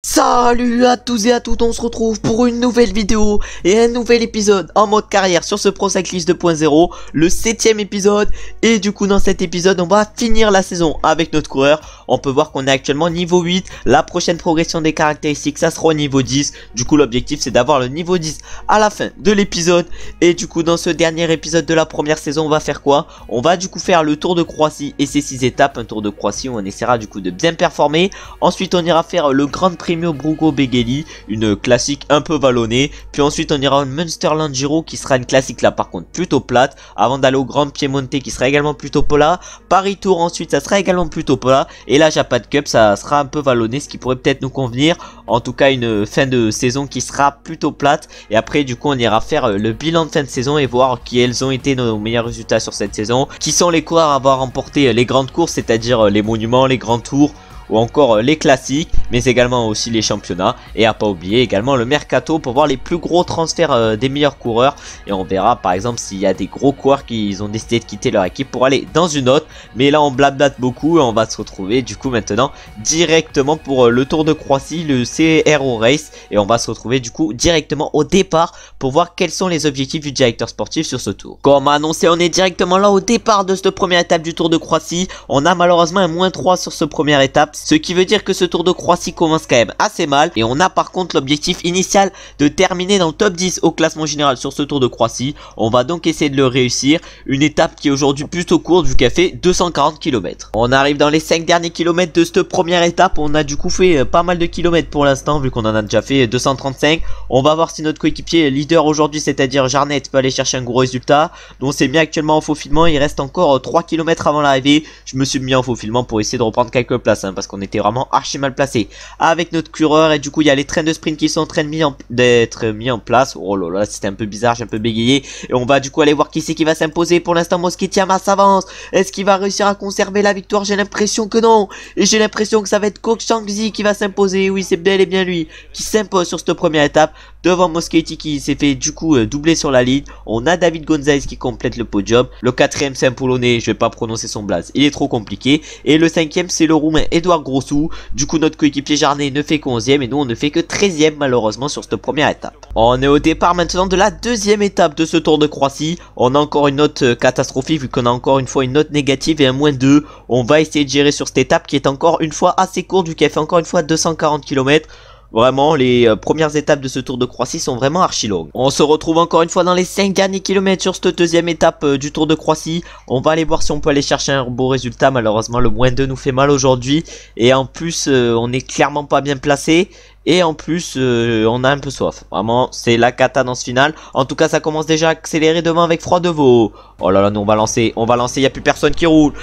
Salut à tous et à toutes, on se retrouve pour une nouvelle vidéo et un nouvel épisode en mode carrière sur ce Pro Cyclist 2.0, le 7ème épisode. Et du coup dans cet épisode on va finir la saison avec notre coureur. On peut voir qu'on est actuellement niveau 8, la prochaine progression des caractéristiques ça sera au niveau 10. Du coup l'objectif c'est d'avoir le niveau 10 à la fin de l'épisode. Et du coup dans ce dernier épisode de la première saison on va faire quoi? On va du coup faire le Tour de Croatie et ses 6 étapes, un Tour de Croatie où on essaiera du coup de bien performer. Ensuite on ira faire le Grand Premio Brugo Beghelli, une classique un peu vallonnée. Puis ensuite on ira au Münsterland Giro qui sera une classique là par contre plutôt plate, avant d'aller au Grand Piemonte qui sera également plutôt plat. Paris Tour ensuite ça sera également plutôt plat. Et la Japan Cup ça sera un peu vallonné, ce qui pourrait peut-être nous convenir. En tout cas une fin de saison qui sera plutôt plate. Et après du coup on ira faire le bilan de fin de saison et voir quels ont été nos meilleurs résultats sur cette saison. Qui sont les coureurs à avoir remporté les grandes courses, c'est-à-dire les monuments, les grands tours, ou encore les classiques, mais également aussi les championnats. Et à pas oublier également le mercato pour voir les plus gros transferts des meilleurs coureurs. Et on verra par exemple s'il y a des gros coureurs qui ont décidé de quitter leur équipe pour aller dans une autre. Mais là on blablate beaucoup et on va se retrouver du coup maintenant directement pour le Tour de Croatie, le CRO Race. Et on va se retrouver du coup directement au départ pour voir quels sont les objectifs du directeur sportif sur ce tour. Comme annoncé, on est directement là au départ de cette première étape du Tour de Croatie. On a malheureusement un -3 sur cette première étape, ce qui veut dire que ce Tour de Croatie commence quand même assez mal. Et on a par contre l'objectif initial de terminer dans le top 10 au classement général sur ce Tour de Croatie. On va donc essayer de le réussir. Une étape qui est aujourd'hui plutôt courte vu qu'elle fait 240 km. On arrive dans les 5 derniers kilomètres de cette première étape. On a du coup fait pas mal de kilomètres pour l'instant vu qu'on en a déjà fait 235. On va voir si notre coéquipier leader aujourd'hui, c'est-à-dire Jarnet, peut aller chercher un gros résultat. Donc c'est bien actuellement en faufilement. Il reste encore 3 km avant l'arrivée. Je me suis mis en faufilement pour essayer de reprendre quelques places parce qu'on était vraiment archi mal placé avec notre coureur. Et du coup il y a les trains de sprint qui sont en train d'être mis en place. Oh là là, c'était un peu bizarre, j'ai un peu bégayé. Et on va du coup aller voir qui c'est qui va s'imposer. Pour l'instant Moschettiama s'avance. Est-ce qu'il va réussir à conserver la victoire? J'ai l'impression que non. Et j'ai l'impression que ça va être Kokchangzi qui va s'imposer. Oui, c'est bel et bien lui qui s'impose sur cette première étape devant Moschetti qui s'est fait du coup doubler sur la ligne. On a David Gonzalez qui complète le podium. Le 4ème c'est un Polonais, je vais pas prononcer son blaze, il est trop compliqué. Et le 5ème c'est le Roumain Edouard Grossou. Du coup notre coéquipier Jarnet ne fait qu'11ème et nous on ne fait que 13ème malheureusement sur cette première étape. On est au départ maintenant de la deuxième étape de ce Tour de Croatie. On a encore une note catastrophique vu qu'on a encore une fois une note négative et un -2. On va essayer de gérer sur cette étape qui est encore une fois assez courte vu qu'elle fait encore une fois 240 km. Vraiment, les premières étapes de ce Tour de Croatie sont vraiment archi longues. On se retrouve encore une fois dans les 5 derniers kilomètres sur cette deuxième étape du Tour de Croatie. On va aller voir si on peut aller chercher un beau résultat. Malheureusement, le -2 nous fait mal aujourd'hui. Et en plus, on est clairement pas bien placé. Et en plus, on a un peu soif. Vraiment, c'est la cata dans ce final. En tout cas, ça commence déjà à accélérer devant avec Froid de Veau. Oh là là, nous on va lancer. Il n'y a plus personne qui roule.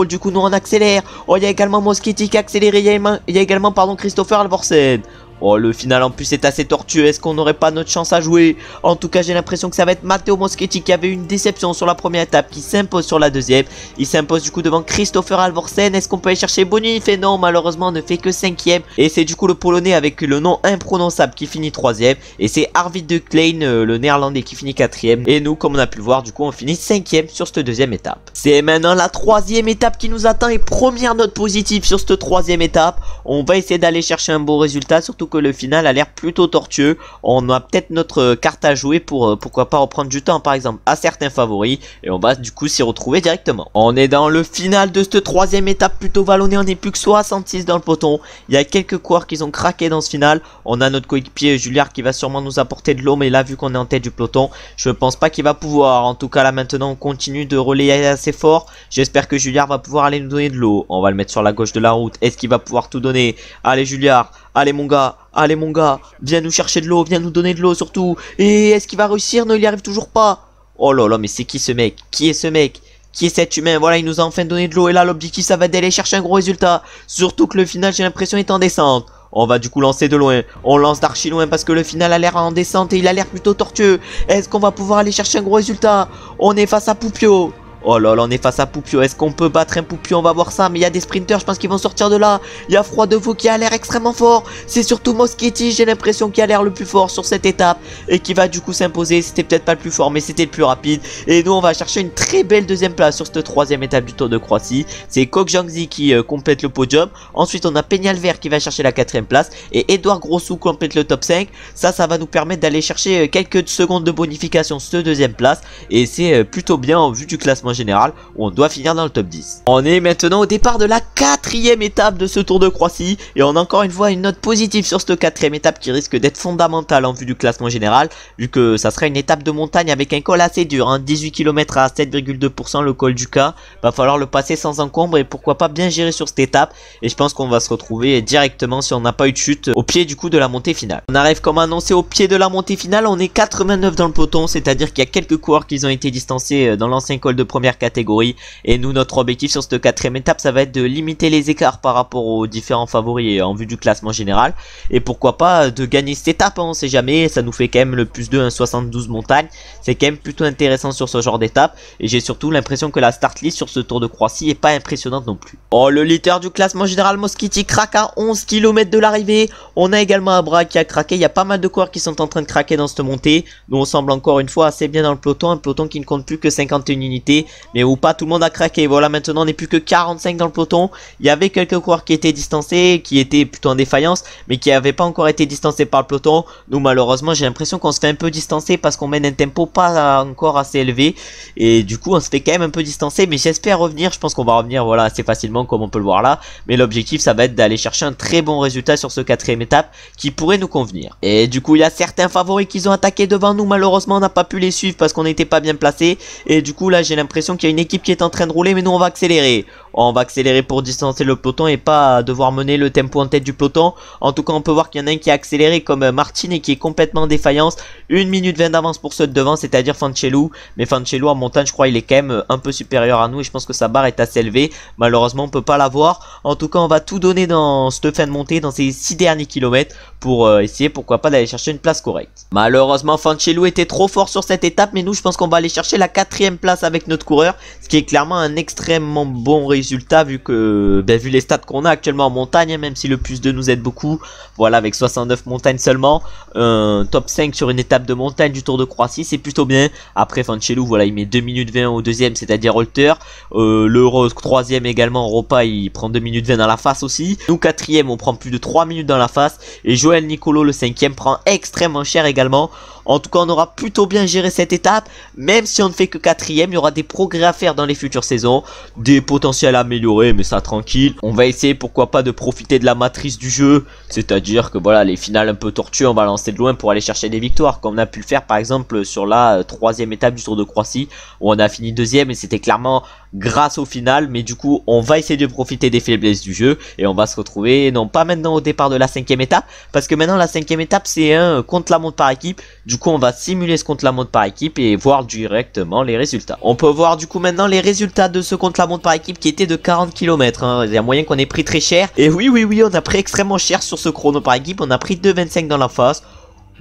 Du coup, nous on accélère. Oh, il y a également Moschetti qui a accéléré. Il y a également, pardon, Christopher Halvorsen. Oh, le final en plus est assez tortueux. Est-ce qu'on n'aurait pas notre chance à jouer? En tout cas j'ai l'impression que ça va être Matteo Moschetti qui avait une déception sur la première étape, qui s'impose sur la deuxième. Il s'impose du coup devant Christopher Halvorsen. Est-ce qu'on peut aller chercher Bonif? Et non, malheureusement on ne fait que 5ème. Et c'est du coup le Polonais avec le nom imprononçable qui finit 3ème. Et c'est Arvid de Klein, le Néerlandais, qui finit 4ème. Et nous, comme on a pu le voir, du coup on finit 5ème sur cette deuxième étape. C'est maintenant la troisième étape qui nous attend. Et première note positive sur cette troisième étape. On va essayer d'aller chercher un beau résultat, surtout que le final a l'air plutôt tortueux. On a peut-être notre carte à jouer pour pourquoi pas reprendre du temps par exemple à certains favoris. Et on va du coup s'y retrouver directement. On est dans le final de cette troisième étape plutôt vallonnée. On n'est plus que 66 dans le peloton. Il y a quelques coureurs qui ont craqué dans ce final. On a notre coéquipier Juliard qui va sûrement nous apporter de l'eau. Mais là vu qu'on est en tête du peloton, je pense pas qu'il va pouvoir. En tout cas là maintenant on continue de relayer assez fort. J'espère que Juliard va pouvoir aller nous donner de l'eau. On va le mettre sur la gauche de la route. Est-ce qu'il va pouvoir tout donner? Allez Juliard, allez mon gars. Allez mon gars, viens nous chercher de l'eau, viens nous donner de l'eau surtout. Et est-ce qu'il va réussir? Non, il n'y arrive toujours pas. Oh là là, mais c'est qui ce mec? Qui est ce mec? Qui est cet humain? Voilà, il nous a enfin donné de l'eau. Et là, l'objectif, ça va d'aller chercher un gros résultat. Surtout que le final, j'ai l'impression, est en descente. On va du coup lancer de loin. On lance d'archi loin parce que le final a l'air en descente et il a l'air plutôt tortueux. Est-ce qu'on va pouvoir aller chercher un gros résultat? On est face à Puppio. Oh là là, on est face à Poupio. Est-ce qu'on peut battre un Poupio? On va voir ça. Mais il y a des sprinters, je pense qu'ils vont sortir de là. Il y a Froidevaux qui a l'air extrêmement fort. C'est surtout Moschetti, j'ai l'impression, qui a l'air le plus fort sur cette étape. Et qui va du coup s'imposer. C'était peut-être pas le plus fort, mais c'était le plus rapide. Et nous, on va chercher une très belle deuxième place sur cette troisième étape du Tour de Croatie. C'est Kok Jiangzi qui complète le podium. Ensuite, on a Peñalver qui va chercher la quatrième place. Et Edouard Grossou complète le top 5. Ça va nous permettre d'aller chercher quelques secondes de bonification sur cette deuxième place. Et c'est plutôt bien en vue du classement général où on doit finir dans le top 10. On est maintenant au départ de la quatrième étape de ce Tour de Croatie et on a encore une fois une note positive sur cette quatrième étape qui risque d'être fondamentale en vue du classement général vu que ça sera une étape de montagne avec un col assez dur, hein, 18 km à 7,2% le col du K. Va falloir le passer sans encombre et pourquoi pas bien gérer sur cette étape et je pense qu'on va se retrouver directement si on n'a pas eu de chute au pied du coup de la montée finale. On arrive comme annoncé au pied de la montée finale, on est 89 dans le peloton, c'est-à-dire qu'il y a quelques coureurs qui ont été distancés dans l'ancien col de première catégorie et nous notre objectif sur cette quatrième étape ça va être de limiter les écarts par rapport aux différents favoris en vue du classement général et pourquoi pas de gagner cette étape, hein, on sait jamais, ça nous fait quand même le plus 2, 72 montagnes, c'est quand même plutôt intéressant sur ce genre d'étape et j'ai surtout l'impression que la start list sur ce Tour de Croatie est pas impressionnante non plus. Oh, le leader du classement général Moschetti craque à 11 km de l'arrivée, on a également Abra qui a craqué, il y a pas mal de coureurs qui sont en train de craquer dans cette montée, nous on semble encore une fois assez bien dans le peloton, un peloton qui ne compte plus que 51 unités, mais où pas tout le monde a craqué. Voilà, maintenant on n'est plus que 45 dans le peloton, il y avait quelques coureurs qui étaient distancés, qui étaient plutôt en défaillance, mais qui n'avaient pas encore été distancés par le peloton. Nous malheureusement j'ai l'impression qu'on se fait un peu distancer parce qu'on mène un tempo pas encore assez élevé, et du coup on se fait quand même un peu distancer, mais j'espère revenir, je pense qu'on va revenir voilà assez facilement comme on peut le voir là, mais l'objectif ça va être d'aller chercher un très bon résultat sur ce quatrième étape qui pourrait nous convenir. Et du coup il y a certains favoris qui ont attaqué devant nous, malheureusement on n'a pas pu les suivre parce qu'on n'était pas bien placé et du coup là j'ai l'impression qu'il y a une équipe qui est en train de rouler, mais nous on va accélérer. On va accélérer pour distancer le peloton et pas devoir mener le tempo en tête du peloton. En tout cas on peut voir qu'il y en a un qui a accéléré comme Martin et qui est complètement en défaillance. 1 minute 20 d'avance pour ceux de devant, c'est-à-dire Fancelou. Mais Fancelou en montagne je crois il est quand même un peu supérieur à nous et je pense que sa barre est assez élevée. Malheureusement on peut pas l'avoir. En tout cas on va tout donner dans cette fin de montée, dans ces 6 derniers kilomètres pour essayer pourquoi pas d'aller chercher une place correcte. Malheureusement Fancelou était trop fort sur cette étape, mais nous je pense qu'on va aller chercher la 4ème place avec notre coureur, ce qui est clairement un extrêmement bon résultat vu que vu les stats qu'on a actuellement en montagne, même si le plus 2 nous aide beaucoup. Voilà, avec 69 montagnes seulement, top 5 sur une étape de montagne du Tour de Croatie, c'est plutôt bien. Après Fancelou voilà il met 2 minutes 20 au deuxième, c'est-à-dire Holter. Le troisième également Europa il prend 2 minutes 20 dans la face aussi. Nous 4ème on prend plus de 3 minutes dans la face et Joël Nicolo le 5ème prend extrêmement cher également. En tout cas on aura plutôt bien géré cette étape, même si on ne fait que 4ème, il y aura des progrès à faire dans les futures saisons, des potentiels à améliorer, mais ça tranquille. On va essayer pourquoi pas de profiter de la matrice du jeu, c'est-à-dire que voilà les finales un peu tortues on va lancer de loin pour aller chercher des victoires, comme on a pu le faire par exemple sur la 3ème étape du Tour de Croatie où on a fini 2ème et c'était clairement grâce au final, mais du coup on va essayer de profiter des faiblesses du jeu et on va se retrouver non pas maintenant au départ de la 5ème étape, parce que maintenant la 5ème étape c'est un contre la montre par équipe. Du coup on va simuler ce contre la montre par équipe et voir directement les résultats. On peut voir du coup maintenant les résultats de ce contre la montre par équipe qui était de 40 km, hein. Il y a moyen qu'on ait pris très cher, et oui on a pris extrêmement cher sur ce chrono par équipe. On a pris 2,25 dans la face.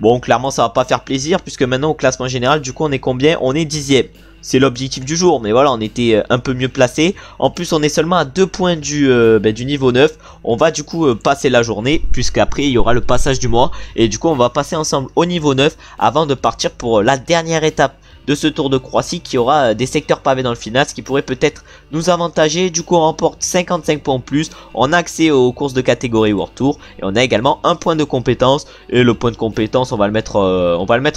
Bon clairement ça va pas faire plaisir puisque maintenant au classement général du coup on est combien? On est 10ème. C'est l'objectif du jour, mais voilà on était un peu mieux placé. En plus on est seulement à 2 points du niveau 9. On va du coup passer la journée, puisqu'après il y aura le passage du mois. Et du coup on va passer ensemble au niveau 9 avant de partir pour la dernière étape de ce Tour de Croatie qui aura des secteurs pavés dans le final, ce qui pourrait peut-être nous avantager. Du coup on remporte 55 points en plus, on a accès aux courses de catégorie World Tour et on a également un point de compétence. Et le point de compétence on va le mettre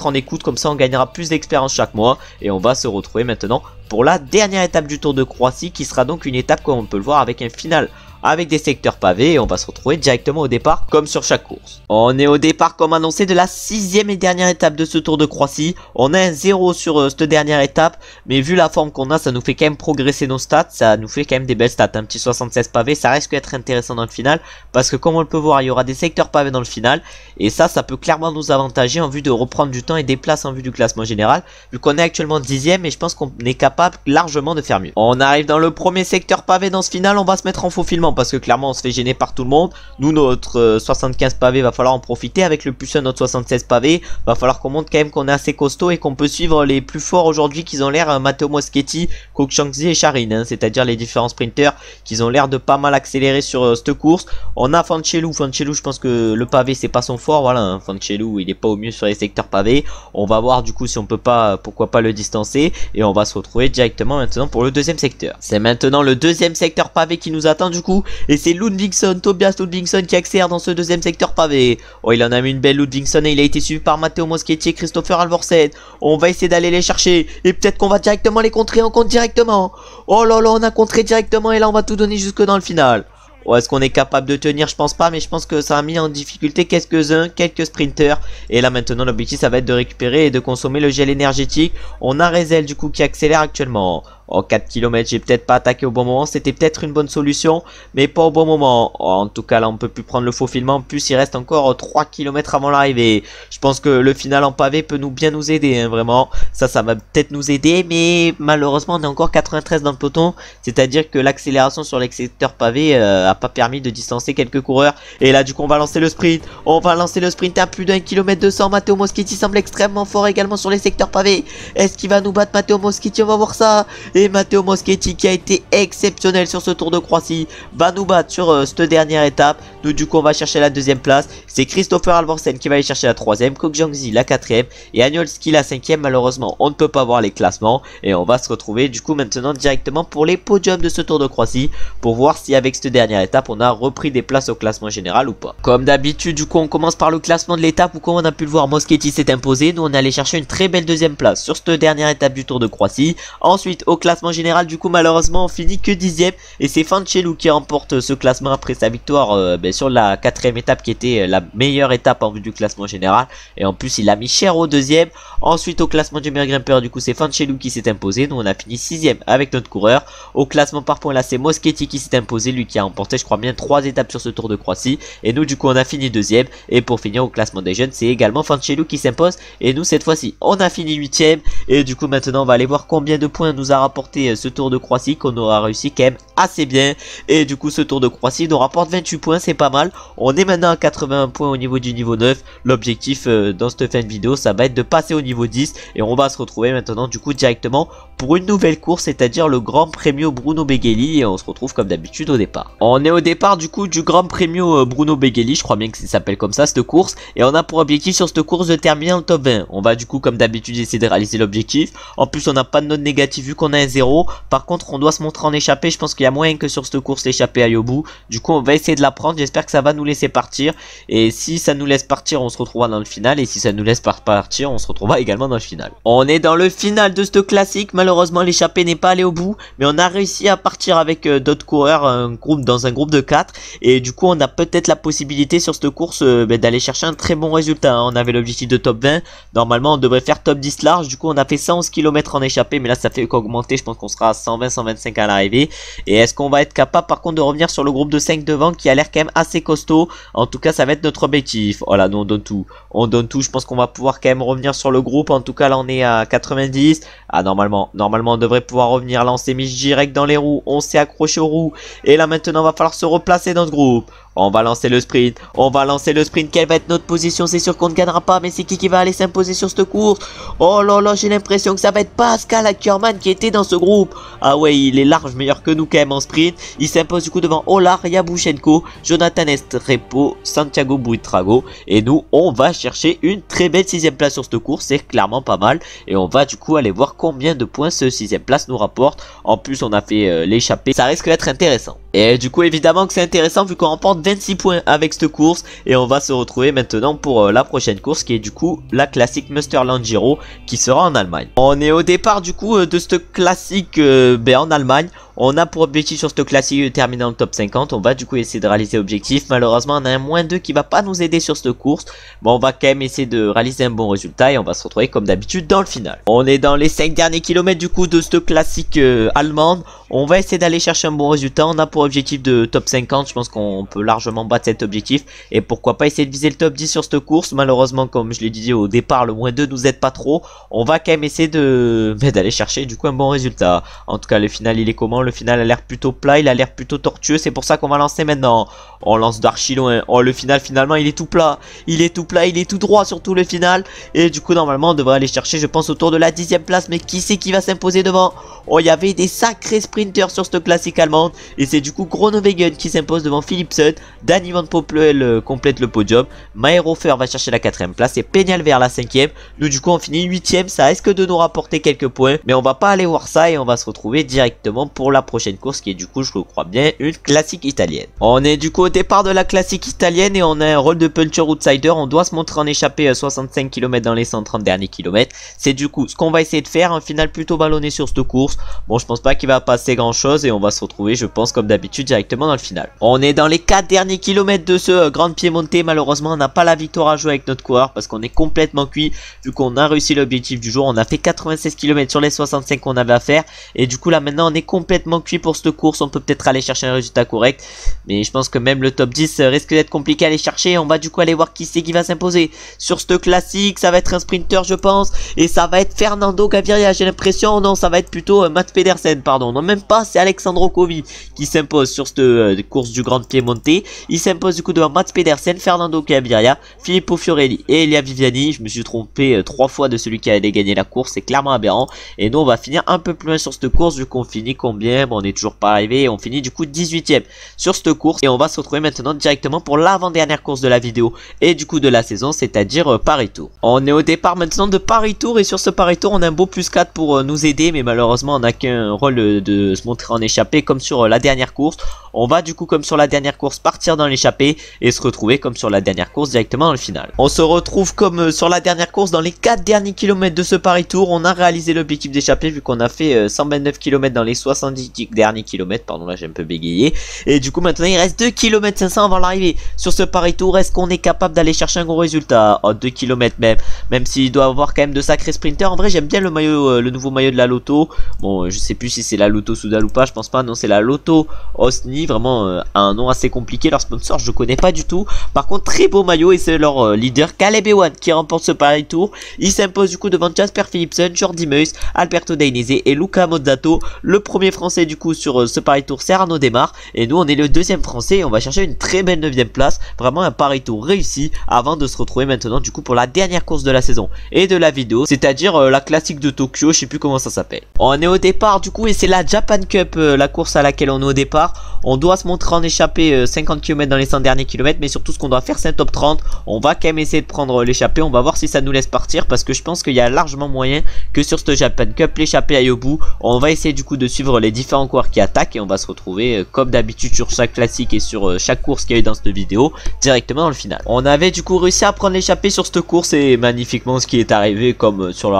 en écoute, comme ça on gagnera plus d'expérience chaque mois. Et on va se retrouver maintenant pour la dernière étape du Tour de Croatie, qui sera donc une étape comme on peut le voir avec un final avec des secteurs pavés, et on va se retrouver directement au départ comme sur chaque course. On est au départ comme annoncé de la 6ème et dernière étape de ce Tour de Croatie. On a un 0 sur cette dernière étape, mais vu la forme qu'on a, ça nous fait quand même progresser nos stats, ça nous fait quand même des belles stats. Un petit 76 pavés, ça risque d'être intéressant dans le final, parce que comme on le peut voir, il y aura des secteurs pavés dans le final, et ça peut clairement nous avantager en vue de reprendre du temps et des places en vue du classement général, vu qu'on est actuellement 10ème, et je pense qu'on est capable largement de faire mieux. On arrive dans le premier secteur pavé dans ce final, on va se mettre en faufilement parce que clairement on se fait gêner par tout le monde. Nous notre 75 pavés va falloir en profiter, avec le plus 1 notre 76 pavés, va falloir qu'on montre quand même qu'on est assez costaud et qu'on peut suivre les plus forts aujourd'hui qui ont l'air, Matteo Moschetti, Kokchangzi et Charin, hein, c'est-à-dire les différents sprinters qui ont l'air de pas mal accélérer sur cette course. On a Fancelou, je pense que le pavé c'est pas son fort, voilà, hein, Fancelou il est pas au mieux sur les secteurs pavés. On va voir du coup si on peut pas, pourquoi pas le distancer, et on va se retrouver directement maintenant pour le deuxième secteur. C'est maintenant le deuxième secteur pavé qui nous attend du coup, et c'est Ludvigsson, Tobias Ludvigsson qui accélère dans ce deuxième secteur pavé. Oh, il en a mis une belle Ludvigsson et il a été suivi par Matteo Moschetti et Christopher Halvorsen. On va essayer d'aller les chercher et peut-être qu'on va directement les contrer, on compte directement. Oh là là, on a contré directement et là on va tout donner jusque dans le final. Oh, est-ce qu'on est capable de tenir? Je pense pas, mais je pense que ça a mis en difficulté quelques-uns, quelques sprinters. Et là maintenant l'objectif ça va être de récupérer et de consommer le gel énergétique. On a Rezel du coup qui accélère actuellement. Oh, 4 km, j'ai peut-être pas attaqué au bon moment, c'était peut-être une bonne solution, mais pas au bon moment. Oh, en tout cas là on peut plus prendre le faufilement, plus il reste encore 3 km avant l'arrivée. Je pense que le final en pavé peut bien nous aider, hein, vraiment. Ça va peut-être nous aider, mais malheureusement on est encore 93 dans le peloton, c'est-à-dire que l'accélération sur les secteurs pavés a pas permis de distancer quelques coureurs. Et là du coup on va lancer le sprint, à plus d'1 km 200. Matteo Moschetti semble extrêmement fort également sur les secteurs pavés. Est-ce qu'il va nous battre Matteo Moschetti? On va voir ça. Et Matteo Moschetti qui a été exceptionnel sur ce Tour de Croatie va nous battre sur cette dernière étape. Nous du coup on va chercher la deuxième place. C'est Christopher Halvorsen qui va aller chercher la troisième, Kokchangzi la quatrième et Aniolski la cinquième. Malheureusement on ne peut pas voir les classements et on va se retrouver du coup maintenant directement pour les podiums de ce Tour de Croatie, pour voir si avec cette dernière étape on a repris des places au classement général ou pas. Comme d'habitude du coup on commence par le classement de l'étape où, comme on a pu le voir, Moschetti s'est imposé. Nous on allait chercher une très belle deuxième place sur cette dernière étape du Tour de Croatie. Ensuite au classement général du coup malheureusement on finit que 10ème et c'est Fancelou qui remporte ce classement après sa victoire sur la quatrième étape qui était la meilleure étape en vue du classement général, et en plus il a mis cher au deuxième. Ensuite au classement du meilleur grimpeur du coup c'est Fancelou qui s'est imposé. Nous on a fini 6ème avec notre coureur. Au classement par points là c'est Moschetti qui s'est imposé, lui qui a remporté je crois bien 3 étapes sur ce Tour de Croatie, et nous du coup on a fini 2ème. Et pour finir au classement des jeunes c'est également Fancelou qui s'impose, et nous cette fois-ci on a fini 8ème. Et du coup maintenant on va aller voir combien de points nous a rapporté ce Tour de Croatie, qu'on aura réussi quand même assez bien. Et du coup ce Tour de Croatie nous rapporte 28 points, c'est pas mal. On est maintenant à 81 points au niveau du niveau 9. L'objectif dans cette fin de vidéo ça va être de passer au niveau 10, et on va se retrouver maintenant du coup directement pour une nouvelle course, c'est-à-dire le Grand Premio Bruno Beghelli, et on se retrouve comme d'habitude au départ. On est au départ du coup du Grand Premio Bruno Beghelli, je crois bien que ça s'appelle comme ça cette course, et on a pour objectif sur cette course de terminer en top 20. On va du coup comme d'habitude essayer de réaliser l'objectif. En plus on n'a pas de note négative vu qu'on a un 0. Par contre on doit se montrer en échappée, je pense qu'il y a moyen que sur cette course l'échappée aille au bout. Du coup on va essayer de la prendre, j'espère que ça va nous laisser partir, et si ça nous laisse partir on se retrouvera dans le final, et si ça nous laisse pas partir on se retrouvera également dans le final. On est dans le final de ce classique, malheureusement l'échappée n'est pas allée au bout, mais on a réussi à partir avec d'autres coureurs, dans un groupe de 4, et du coup on a peut-être la possibilité sur cette course d'aller chercher un très bon résultat, hein. On avait l'objectif de top 20, normalement on devrait faire top 10 large, du coup on a fait 111 km en échappée, mais là ça fait qu'augmenter, je pense qu'on sera à 120-125 à l'arrivée. Et est-ce qu'on va être capable par contre de revenir sur le groupe de 5 devant qui a l'air quand même assez costaud? En tout cas ça va être notre objectif. Voilà, nous on donne tout, je pense qu'on va pouvoir quand même revenir sur le groupe. En tout cas là on est à 90. Ah normalement on devrait pouvoir revenir. Là on s'est mis direct dans les roues, on s'est accroché aux roues, et là maintenant on va falloir se replacer dans ce groupe. On va lancer le sprint, quelle va être notre position? C'est sûr qu'on ne gagnera pas, mais c'est qui va aller s'imposer sur cette course? Oh là là, j'ai l'impression que ça va être Pascal Ackermann qui était dans ce groupe. Ah ouais, il est large meilleur que nous quand même en sprint. Il s'impose du coup devant Olar Yabushenko, Jonathan Estrepo, Santiago Buitrago, et nous on va chercher une très belle 6ème place sur cette course, c'est clairement pas mal, et on va du coup aller voir combien de points ce 6ème place nous rapporte. En plus on a fait l'échappée, ça risque d'être intéressant. Et du coup évidemment que c'est intéressant vu qu'on remporte 26 points avec cette course, et on va se retrouver maintenant pour la prochaine course qui est du coup la classique Münsterland Giro qui sera en Allemagne. On est au départ du coup de cette classique en Allemagne. On a pour objectif sur ce classique de terminer en top 50. On va du coup essayer de réaliser l'objectif. Malheureusement on a un -2 qui va pas nous aider sur cette course, mais on va quand même essayer de réaliser un bon résultat, et on va se retrouver comme d'habitude dans le final. On est dans les 5 derniers kilomètres du coup de cette classique allemande. On va essayer d'aller chercher un bon résultat. On a pour objectif de top 50, je pense qu'on peut largement battre cet objectif, et pourquoi pas essayer de viser le top 10 sur cette course. Malheureusement comme je l'ai dit au départ, le -2 nous aide pas trop. On va quand même essayer d'aller chercher du coup un bon résultat. En tout cas le final il est comment? le final a l'air plutôt plat, il a l'air plutôt tortueux. C'est pour ça qu'on va lancer maintenant. On lance d'archi loin. Oh, le final finalement il est tout plat. Il est tout plat, il est tout droit surtout le final. Et du coup normalement on devrait aller chercher, je pense, autour de la 10e place. Mais qui c'est qui va s'imposer devant? Oh, il y avait des sacrés sprinters sur cette classique allemande. Et c'est du coup Groenewegen qui s'impose devant Philipsen. Danny Van Poppel complète le podium. Maerhofer va chercher la 4e place. Et Peñal vers la 5e. Nous du coup on finit 8e. Ça risque de nous rapporter quelques points. Mais on va pas aller voir ça. Et on va se retrouver directement pour la prochaine course. Qui est du coup, je le crois bien, une classique italienne. On est du coup au départ de la classique italienne. Et on a un rôle de puncher outsider. On doit se montrer en échappée 65 km dans les 130 derniers kilomètres. C'est du coup ce qu'on va essayer de faire. Un final plutôt ballonné sur cette course. Bon, je pense pas qu'il va passer grand chose. Et on va se retrouver, je pense, comme d'habitude, directement dans le final. On est dans les 4 derniers kilomètres de ce Grand Piemonte. Malheureusement, on n'a pas la victoire à jouer avec notre coureur. Parce qu'on est complètement cuit. Vu qu'on a réussi l'objectif du jour. On a fait 96 km sur les 65 qu'on avait à faire. Et du coup, là, maintenant, on est complètement cuit pour cette course. On peut peut-être aller chercher un résultat correct. Mais je pense que même le top 10 risque d'être compliqué à aller chercher. On va du coup aller voir qui c'est qui va s'imposer. Sur cette classique, ça va être un sprinter, je pense. Et ça va être Fernando Gaviria, j'ai l'impression. Non, ça va être plutôt Mats Pedersen, pardon. Non, même pas, c'est Alexandro Covi qui s'impose sur cette course du Grand Piemonte. Il s'impose du coup devant Mats Pedersen, Fernando Gaviria, Filippo Fiorelli et Elia Viviani. Je me suis trompé 3 fois de celui qui allait gagner la course. C'est clairement aberrant. Et nous, on va finir un peu plus loin sur cette course. Vu qu'on finit combien? Bon, on est toujours pas arrivé. Et on finit du coup 18e sur cette course. Et on va se retrouver maintenant directement pour l'avant-dernière course de la vidéo. Et du coup de la saison, c'est-à-dire Paris-Tours. On est au départ maintenant de Paris-Tours. Et sur ce Paris-Tours, on a un beau plus 4 pour nous aider. Mais malheureusement, on n'a qu'un rôle de se montrer en échappée comme sur la dernière course. On va du coup, comme sur la dernière course, partir dans l'échappée et se retrouver comme sur la dernière course directement dans le final. On se retrouve comme sur la dernière course dans les 4 derniers kilomètres de ce Paris-Tours. On a réalisé l'objectif d'échappée vu qu'on a fait 129 km dans les 70 derniers kilomètres. Pardon, là j'ai un peu bégayé. Et du coup maintenant il reste 2 km 500 avant l'arrivée. Sur ce Paris-Tours, est-ce qu'on est capable d'aller chercher un gros résultat? Oh, 2 km même s'il doit avoir quand même de sacrés sprinters. En vrai j'aime bien le maillot, le nouveau maillot de la Lotto. Bon, je sais plus si c'est la Lotto Soudal ou pas, je pense pas. Non, c'est la Lotto Osni. Vraiment un nom assez compliqué. Leur sponsor je connais pas du tout. Par contre très beau maillot. Et c'est leur leader Caleb Ewan qui remporte ce Paris-Tour. Il s'impose du coup devant Jasper Philipsen, Jordi Meus, Alberto Dainese et Luca Mozzato. Le premier français du coup sur ce Paris-Tour, c'est Arnaud Desmar. Et nous on est le deuxième français et on va chercher une très belle 9e place. Vraiment un Paris-Tour réussi avant de se retrouver maintenant du coup pour la dernière course de la saison et de la vidéo, c'est-à-dire la classique de Tokyo, je sais plus comment ça s'appelle. On est au départ du coup et c'est la Japan Cup, la course à laquelle on est au départ. On doit se montrer en échappée 50 km dans les 100 derniers kilomètres, mais surtout ce qu'on doit faire c'est un top 30. On va quand même essayer de prendre l'échappée, on va voir si ça nous laisse partir parce que je pense qu'il y a largement moyen que sur ce Japan Cup l'échappée aille au bout. On va essayer du coup de suivre les différents coureurs qui attaquent et on va se retrouver comme d'habitude sur chaque classique et sur chaque course qu'il y a eu dans cette vidéo directement dans le final. On avait du coup réussi à prendre l'échappée sur cette course et magnifiquement ce qui est arrivé comme sur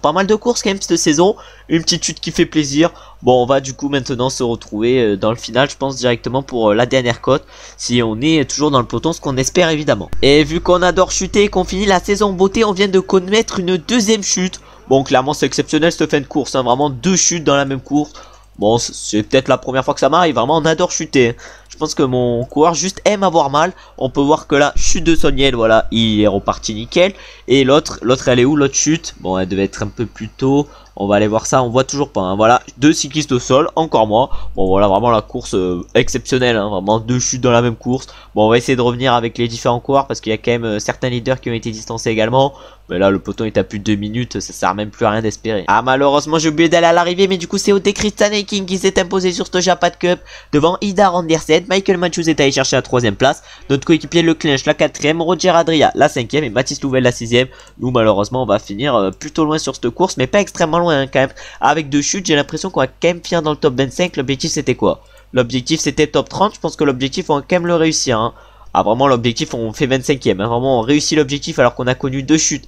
pas mal de courses quand même cette saison. Une petite chute qui fait plaisir. Bon, on va du coup maintenant se retrouver dans le final, je pense directement pour la dernière cote, si on est toujours dans le peloton, ce qu'on espère évidemment. Et vu qu'on adore chuter et qu'on finit la saison en beauté, on vient de connaître une 2e chute. Bon, clairement c'est exceptionnel cette fin de course, hein, vraiment 2 chutes dans la même course. Bon, c'est peut-être la première fois que ça m'arrive, vraiment on adore chuter. Je pense que mon coureur juste aime avoir mal. On peut voir que la chute de Soniel, voilà, il est reparti nickel. Et l'autre elle est où l'autre chute? Bon, elle devait être un peu plus tôt. On va aller voir ça, on voit toujours pas, hein. Voilà, 2 cyclistes au sol, encore moi. Bon voilà, vraiment la course exceptionnelle, hein. Vraiment 2 chutes dans la même course. Bon, on va essayer de revenir avec les différents coureurs parce qu'il y a quand même certains leaders qui ont été distancés également. Mais là le peloton est à plus de 2 minutes, ça sert même plus à rien d'espérer. Ah, malheureusement j'ai oublié d'aller à l'arrivée, mais du coup c'est Ote Christian Eiking qui s'est imposé sur ce Japan Cup devant Idar Andersen. Michael Matthews est allé chercher la 3e place. Notre coéquipier Leclinch la 4e, Roger Adria la 5e et Mathis Louvel la 6e. Nous malheureusement on va finir plutôt loin sur cette course, mais pas extrêmement loin, hein, quand même. Avec 2 chutes, j'ai l'impression qu'on va quand même finir dans le top 25. L'objectif c'était quoi? L'objectif c'était top 30, je pense que l'objectif on va quand même le réussir, hein. Ah, vraiment l'objectif on fait 25e, hein. Vraiment on réussit l'objectif alors qu'on a connu 2 chutes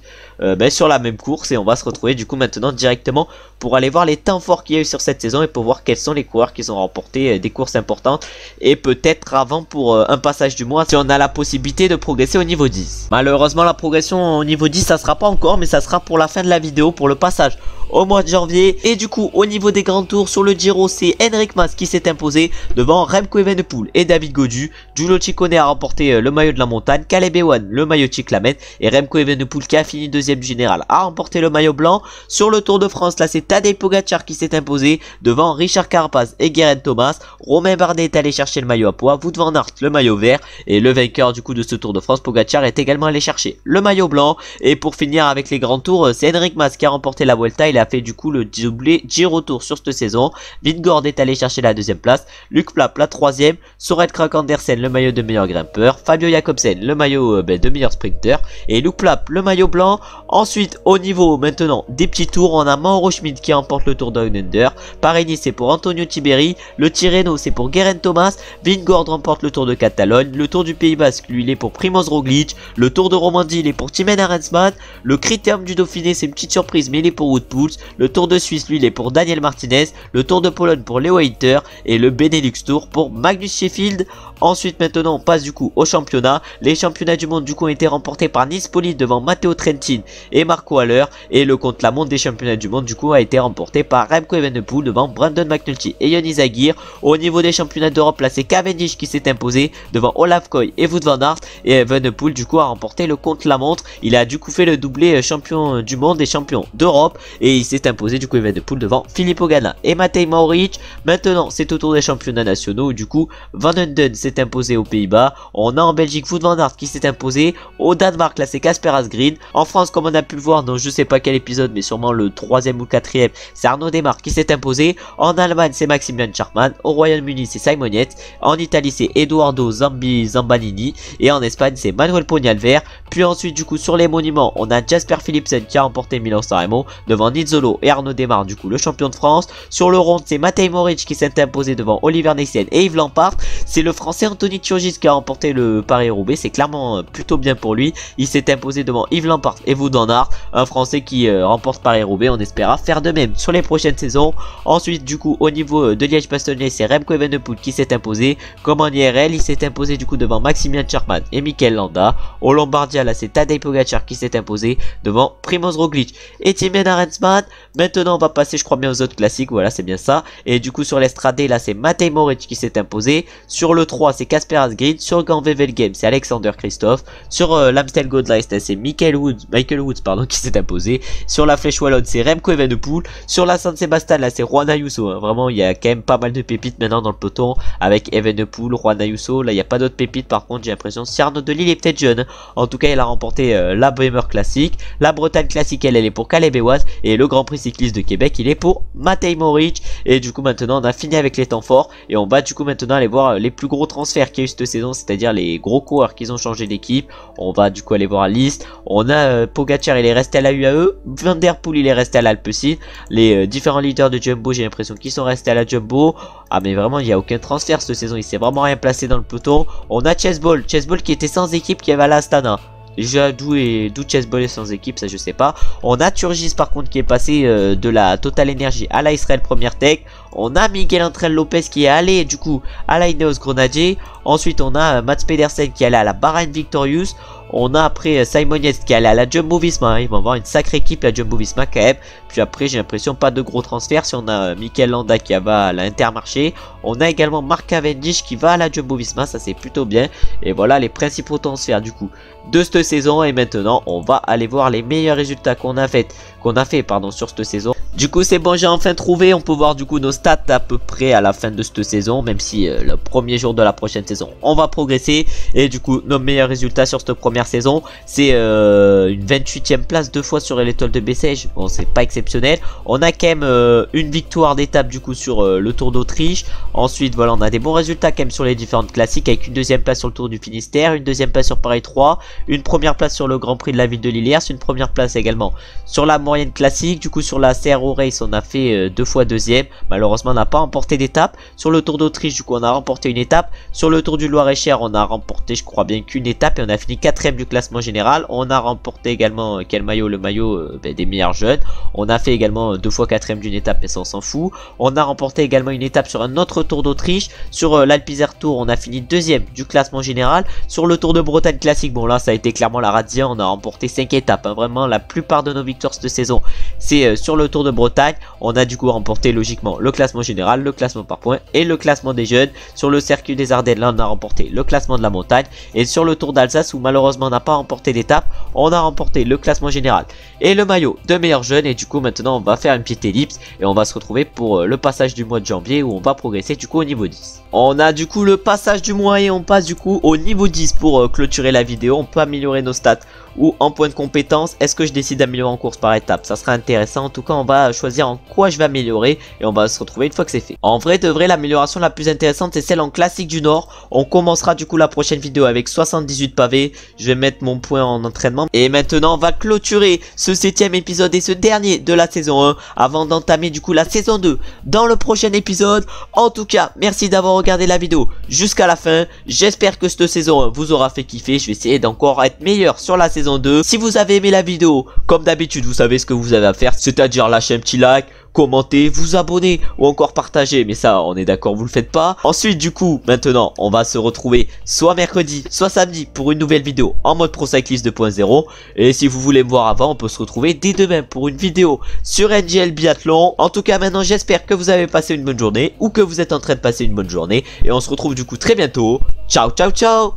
sur la même course. Et on va se retrouver du coup maintenant directement pour aller voir les temps forts qu'il y a eu sur cette saison et pour voir quels sont les coureurs qui ont remporté des courses importantes. Et peut-être avant pour un passage du mois si on a la possibilité de progresser au niveau 10. Malheureusement la progression au niveau 10 ça sera pas encore, mais ça sera pour la fin de la vidéo, pour le passage au mois de janvier. Et du coup au niveau des grands tours sur le Giro, c'est Henrik Mas qui s'est imposé devant Remco Evenepoel et David Gaudu. Giulio Ciccone a remporté remporté le maillot de la montagne, Caleb Ewan le maillot Cyclamen et Remco Evenepoel qui a fini deuxième du général a remporté le maillot blanc. Sur le Tour de France, là c'est Tadej Pogacar qui s'est imposé devant Richard Carapaz et Geraint Thomas. Romain Bardet est allé chercher le maillot à pois, Wout van Aert le maillot vert et le vainqueur du coup de ce Tour de France, Pogacar, est également allé chercher le maillot blanc. Et pour finir avec les grands tours, c'est Enric Mas qui a remporté la Vuelta. Il a fait du coup le doublé Giro Tour sur cette saison. Vingegaard est allé chercher la deuxième place, Luc Plapp la troisième, Soren Kragh Andersen le maillot de meilleur grimpeur, Fabio Jakobsen le maillot de meilleur sprinter et Luc Plapp le maillot blanc. Ensuite au niveau maintenant des petits tours, on a Mauro Schmid qui remporte le Tour Down Under, Paris-Nice c'est pour Antonio Tiberi, le Tirreno c'est pour Geraint Thomas, Vingegaard remporte le Tour de Catalogne, le Tour du Pays Basque lui il est pour Primoz Roglic, le Tour de Romandie il est pour Thymen Arensman, le Critérium du Dauphiné c'est une petite surprise mais il est pour Wout Poels, le Tour de Suisse lui il est pour Daniel Martinez, le Tour de Pologne pour Leo Hayter et le Benelux Tour pour Magnus Sheffield. Ensuite maintenant on passe du coup au championnat. Les championnats du monde du coup ont été remportés par Nibali devant Matteo Trentin et Marco Haller, et le contre-la-montre des championnats du monde du coup a été remporté par Remco Evenepoel devant Brandon McNulty et Johnny Zagir. Au niveau des championnats d'Europe, là c'est Cavendish qui s'est imposé devant Olaf Koy et Wout van Aert, et Evenepoel du coup a remporté le contre-la-montre. Il a du coup fait le doublé champion du monde et champion d'Europe et il s'est imposé du coup Evenepoel devant Filippo Ganna et Matej Mohoric. Maintenant c'est au tour des championnats nationaux où du coup Van Hunden s'est imposé aux Pays-Bas. On a en Belgique Wout van Aert qui s'est imposé. Au Danemark là c'est Kasper Asgreen. En France, comme on a pu le voir dans je sais pas quel épisode mais sûrement le 3e ou 4e, c'est Arnaud Démare qui s'est imposé. En Allemagne c'est Maximilian Schachmann. Au Royaume-Uni c'est Simon Yates. En Italie c'est Edoardo Zambanini et en Espagne c'est Manuel Ponialver. Puis ensuite du coup sur les monuments on a Jasper Philipsen qui a remporté Milan-San Remo devant Nizzolo et Arnaud Démare du coup le champion de France. Sur le rond c'est Matej Mohoric qui s'est imposé devant Oliver Neysen et Yves Lampart. C'est le français Anthony Turgis qui a remporté le Paris-Roubaix, c'est clairement plutôt bien pour lui. Il s'est imposé devant Yves Lampart et Wout van Aert, un français qui remporte Paris-Roubaix. On espéra faire de même sur les prochaines saisons. Ensuite du coup au niveau de Liège-Bastogne c'est Remco Evenepoel qui s'est imposé. Comme en IRL il s'est imposé du coup devant Maximilian Schachmann et Mikel Landa. Au Lombardia là c'est Tadej Pogacar qui s'est imposé devant Primoz Roglic et Thymen Arensman. Maintenant on va passer je crois bien aux autres classiques, voilà c'est bien ça. Et du coup sur l'Estrade là c'est Matej Mohoric qui s'est imposé. Sur le 3 c'est Kasper Asgreen. Sur le Grand Wevelgem c'est Alexander Kristoff. Sur l'Amstel Gold Race c'est Michael Woods pardon, qui s'est imposé. Sur la Flèche Wallonne c'est Remco Evenepoel. Sur la San Sebastian là c'est Juan Ayuso, hein. Vraiment il y a quand même pas mal de pépites maintenant dans le peloton avec Evenepoel, Juan Ayuso. Là il n'y a pas d'autres pépites par contre, j'ai l'impression. Si Arnaud Delisle est peut-être jeune, en tout cas il a remporté la Bremer Classic. La Bretagne Classique elle est pour Caleb Ewan et le Grand Prix cycliste de Québec il est pour Matej Mohoric. Et du coup maintenant on a fini avec les temps forts et on va du coup maintenant aller voir les plus gros transferts qu'il y a eu cette saison, c'est-à-dire les gros coureurs qui ont changé d'équipe. On va du coup aller voir la liste. On a Pogacar il est resté à la UAE, Van Der Poel il est resté à l'Alpecin. Les différents leaders de Jumbo j'ai l'impression qu'ils sont restés à la Jumbo. Ah mais vraiment il n'y a aucun transfert cette saison, il s'est vraiment rien placé dans le peloton. On a Chessball qui était sans équipe qui avait à l'Astana. Déjà d'où Chessball est sans équipe ça je sais pas. On a Turgis par contre qui est passé de la Total Energy à la Israel Première Tech. On a Miguel Ángel Lopez qui est allé du coup à la Ineos Grenadier. Ensuite on a Mats Pedersen qui est allé à la Bahrain Victorious. On a après Simon Yates qui est allé à la Jumbo Visma. Ils vont avoir une sacrée équipe la Jumbo Visma quand même. Puis après j'ai l'impression pas de gros transferts. Si on a Mikel Landa qui va à l'Intermarché. On a également Mark Cavendish qui va à la Jumbo Visma, ça c'est plutôt bien. Et voilà les principaux transferts du coup de cette saison. Et maintenant on va aller voir les meilleurs résultats qu'on a fait sur cette saison. Du coup c'est bon, j'ai enfin trouvé. On peut voir du coup nos stats à peu près à la fin de cette saison, même si le premier jour de la prochaine saison on va progresser. Et du coup nos meilleurs résultats sur cette première saison c'est une 28e place 2 fois sur l'étoile de Bessèges. Bon c'est pas exceptionnel. On a quand même une victoire d'étape du coup sur le Tour d'Autriche. Ensuite voilà on a des bons résultats quand même sur les différentes classiques, avec une deuxième place sur le Tour du Finistère, une deuxième place sur Paris 3, une première place sur le Grand Prix de la ville de Lillers, une première place également sur la moyenne classique. Du coup sur la CRO Race on a fait 2 fois deuxième. Malheureusement on n'a pas remporté d'étape. Sur le Tour d'Autriche du coup on a remporté une étape. Sur le Tour du Loir-et-Cher on a remporté je crois bien qu'une étape et on a fini 4ème du classement général. On a remporté également quel maillot? Le maillot des meilleurs jeunes. On a fait également 2 fois 4ème d'une étape mais ça on s'en fout. On a remporté également une étape sur un autre Tour d'Autriche. Sur l'Alpe d'Huez Tour on a fini 2ème du classement général. Sur le Tour de Bretagne classique, bon là ça a été clairement la razzia. On a remporté 5 étapes, hein. Vraiment la plupart de nos victoires cette saison c'est sur le Tour de Bretagne. On a du coup remporté logiquement le classement général, le classement par points et le classement des jeunes. Sur le circuit des Ardennes, là on a remporté le classement de la montagne. Et sur le Tour d'Alsace, où malheureusement on n'a pas remporté d'étape, on a remporté le classement général et le maillot de meilleur jeune. Et du coup maintenant on va faire une petite ellipse et on va se retrouver pour le passage du mois de janvier, où on va progresser du coup au niveau 10. On a du coup le passage du mois et on passe du coup au niveau 10 pour clôturer la vidéo. On peut améliorer nos stats ou en point de compétence. Est-ce que je décide d'améliorer en course par étape? Ça sera intéressant. En tout cas on va choisir en quoi je vais améliorer et on va se retrouver une fois que c'est fait. En vrai de vrai, l'amélioration la plus intéressante c'est celle en classique du Nord. On commencera du coup la prochaine vidéo avec 78 pavés. Je vais mettre mon point en entraînement. Et maintenant on va clôturer ce 7ème épisode et ce dernier de la saison 1 avant d'entamer du coup la saison 2 dans le prochain épisode. En tout cas merci d'avoir regardé la vidéo jusqu'à la fin. J'espère que cette saison 1 vous aura fait kiffer. Je vais essayer d'encore être meilleur sur la saison 2. Si vous avez aimé la vidéo, comme d'habitude vous savez ce que vous avez à faire, c'est-à-dire lâcher un petit like, commenter, vous abonner ou encore partager, mais ça on est d'accord vous le faites pas. Ensuite du coup maintenant on va se retrouver soit mercredi soit samedi pour une nouvelle vidéo en mode Pro Cyclist 2.0. et si vous voulez me voir avant, on peut se retrouver dès demain pour une vidéo sur NGL Biathlon. En tout cas maintenant j'espère que vous avez passé une bonne journée ou que vous êtes en train de passer une bonne journée et on se retrouve du coup très bientôt. Ciao ciao ciao.